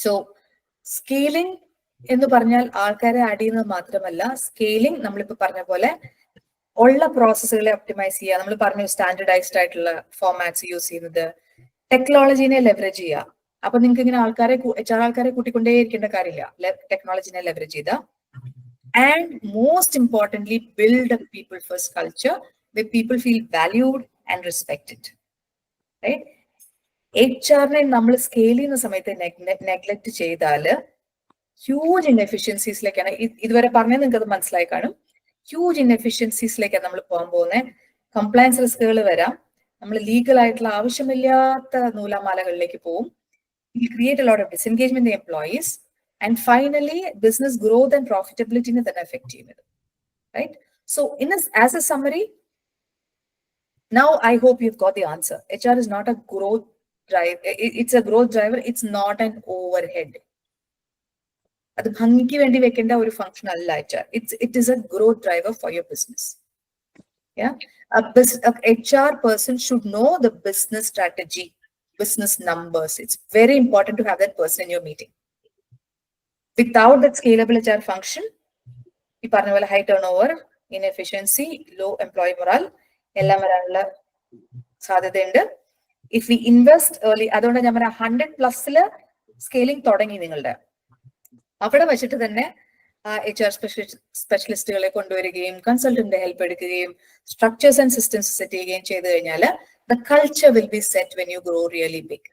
So scaling എന്ന് പറഞ്ഞാൽ ആൾക്കാരെ ആഡ് ചെയ്യുന്നത് മാത്രമല്ല, സ്കെയിലിംഗ് നമ്മളിപ്പോ പറഞ്ഞ പോലെ ഉള്ള പ്രോസസ്സുകളെ ഒപ്റ്റിമൈസ് ചെയ്യുക. നമ്മൾ പറഞ്ഞു സ്റ്റാൻഡർഡൈസ്ഡ് ആയിട്ടുള്ള ഫോർമാറ്റ്സ് യൂസ് ചെയ്യുന്നത്, ടെക്നോളജിനെ ലെവറേജ് ചെയ്യുക. അപ്പൊ നിങ്ങൾക്ക് ഇങ്ങനെ HR ആൾക്കാരെ കൂട്ടിക്കൊണ്ടേ ഇരിക്കേണ്ട കാര്യമില്ല, ടെക്നോളജിനെ ലെവറേജ് ചെയ്ത. And most importantly build A people first culture where people feel valued and respected. Right? HR-നെ നമ്മൾ സ്കെയിൽ ചെയ്യുന്ന സമയത്ത് നെഗ്ലക്ട് ചെയ്താൽ ഹ്യൂജ് ഇൻഎഫിഷ്യൻസീസിലേക്കാണ്, ഇതുവരെ പറഞ്ഞത് നിങ്ങൾക്ക് അത് മനസ്സിലായി കാണും, ഹ്യൂജ് ഇൻഎഫിഷ്യൻസീസിലേക്കാണ് നമ്മൾ പോകാൻ പോകുന്നത്. കംപ്ലയൻസ് റിസ്കുകൾ വരാം, നമ്മൾ ലീഗൽ ആയിട്ടുള്ള ആവശ്യമില്ലാത്ത നൂലാമാലകളിലേക്ക് പോകും. Create a lot of disengagement in employees, and finally business growth and പ്രോഫിറ്റബിലിറ്റിനെ തന്നെ എഫക്ട് ചെയ്യുന്നത്. Right? So as a summary, now I hope you've got the answer. HR is not a growth driver. It's a growth driver. It's not an overhead. അത് ഭംഗിക്ക് വേണ്ടി വെക്കേണ്ട ഒരു function അല്ല HR. It is a growth driver for your business. Yeah, a HR person should know the business strategy, business numbers. It's very important to have that person in your meeting. Without that scalable HR function, ഈ പറഞ്ഞ പോലെ high turnover, inefficiency, low employee morale എല്ലാം വരാനുള്ള സാധ്യതയുണ്ട്. If we invest early, അതുകൊണ്ട് ഞാൻ പറയാം 100+ scaling തുടങ്ങി നിങ്ങളുടെ അവിടെ വെച്ചിട്ട് തന്നെ HR സ്പെഷ്യലിസ്റ്റുകളെ കൊണ്ടുവരികയും കൺസൾട്ടന്റിന്റെ ഹെൽപ്പ് എടുക്കുകയും സ്ട്രക്ചേഴ്സ് ആൻഡ് സിസ്റ്റംസ് സെറ്റ് ചെയ്യുകയും ചെയ്തു കഴിഞ്ഞാൽ the culture will be set when you grow really big.